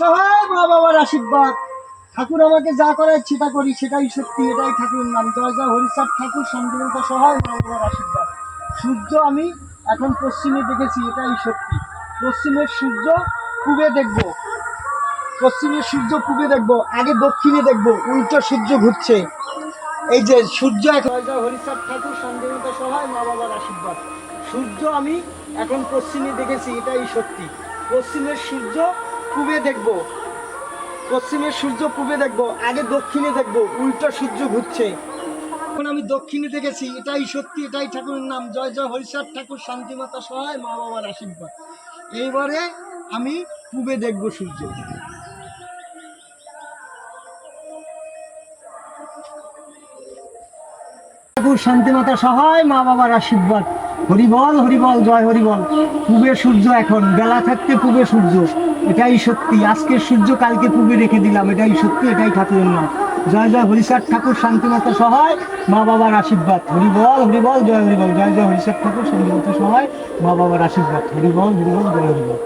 সহায় মা বাবার আশীর্বাদ। ঠাকুর আমাকে যা করে সেটা করি, সেটাই সত্যি, এটাই ঠাকুরের নাম। জয় জয় হরিচাঁদ ঠাকুর, শান্তিনাথা সহায় মা বাবার আশীর্বাদ। সূর্য আমি এখন পশ্চিমে দেখেছি, এটাই সত্যি। পশ্চিমের সূর্য পূবে দেখব, পশ্চিমের সূর্য পূবে দেখব, আগে দক্ষিণে দেখব, উল্টো সূর্য ঘুরছে। এই যে সূর্য এখন জয় জয় হরিচাঁদ ঠাকুর, শান্তিনাথা সহায় মা বাবার আশীর্বাদ। সূর্য আমি এখন পশ্চিমে দেখেছি, এটাই সত্যি। পশ্চিমের সূর্য পূবে দেখব, পশ্চিমের সূর্য পূবে দেখবো, আগে দক্ষিণে দেখবো, উল্টো সূর্য ঘুরছে। এখন আমি দক্ষিণে দেখেছি, এটাই সত্যি, এটাই ঠাকুরের নাম। জয় জয় হরিচাঁদ ঠাকুর, শান্তিমাতা সহায় মা বাবার আশীর্বাদ। এইবারে আমি পূবে দেখবো সূর্য। ঠাকুর শান্তিমাতা সহায় মা বাবার আশীর্বাদ। হরিবল হরিবল, জয় হরিবল। পূবে সূর্য এখন, বেলা থাকতে পূবে সূর্য, এটাই সত্যি। আজকের সূর্য কালকে পূবে রেখে দিলাম, এটাই সত্যি, এটাই ঠাকুরের নাম। জয় জয় হরিচাঁদ ঠাকুর, শান্তিমাতা সহায় মা বাবার আশীর্বাদ। হরিবল হরিবল, জয় হরিবল। জয় জয় হরিচাঁদ ঠাকুর, শান্তিমাতা সহায় মা বাবার আশীর্বাদ। হরিবল হরিবল, জয় হরিবল।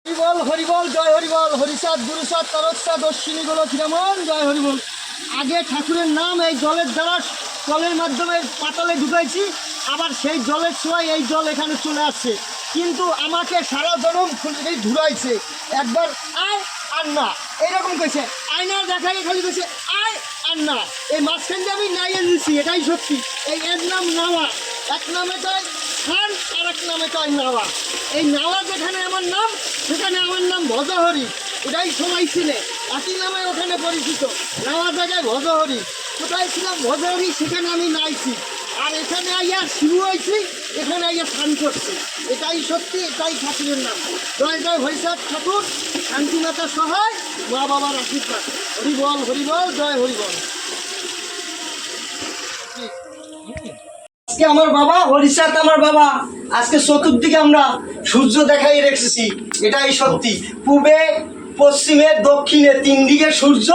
হরিবল হরিবল, জয় হরিবল। হরিচাঁদ গুরুচাঁদ তারকচাঁদ অশ্বিনী গোলক হিরামন, জয় হরিবল। আগে ঠাকুরের নাম এই জলের দ্বারা, জলের মাধ্যমে পাতালে ঢুকাইছি, আবার সেই জলের ছোঁয়ায় এই জল এখানে চলে আসছে। কিন্তু আমাকে সারা জনম এই ঘুরাইছে, একবার আয় আর না, এইরকম কইছে। আয়নার দেখাই খালি কইছে আয় আর না, এই মাঝখান দিয়ে আমি নাইয়ে দিচ্ছি, এটাই সত্যি। এই এর নাম নাওয়া। এক নামে কয় খান, আর এক নামে কয় নাওয়া। এই নাওয়া যেখানে আমার নাম, সেখানে আমার নাম ভজহরি, ওটাই সবাই ছিলে। একই নামে ওখানে পরিচিত, নাওয়া জায়গায় ভজহরি। কোথায় ছিলাম ভজহরি, সেখানে আমি নাইছি। আর এখানে আইয়া শুরু হয়েছি, এখানে আইয়া স্নান করছি, এটাই সত্যি, এটাই ঠাকুরের নাম। জয় জয় হরিচাঁদ ঠাকুর, শান্তিমাতা সহায় মা বাবার আশীর্বাদ। হরিবল হরিবল, জয় হরিবল। আজকে আমার বাবা হরিচাঁদ, আমার বাবা আজকে চতুর্দিকে আমরা সূর্য দেখাই রেখেছি, এটাই সত্যি। পূবে পশ্চিমে দক্ষিণে তিন দিকে সূর্য।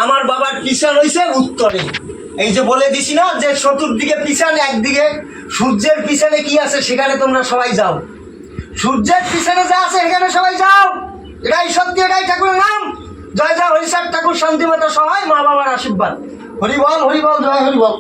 আমার বাবার পিছন হয়েছে উত্তরে। এই যে বলে দিছি না যে চতুর্দিকে পিছন, একদিকে সূর্যের পিছনে কি আছে সেখানে তোমরা সবাই যাও, সূর্যের পিছনে যা আছে সেখানে সবাই যাও, এটাই সত্যি, এটাই ঠাকুরের নাম। জয় জয় হরিচাঁদ ঠাকুর, শান্তিমাতা সহায় মা বাবার আশীর্বাদ। হরিবল হরিবল, জয় হরিবল।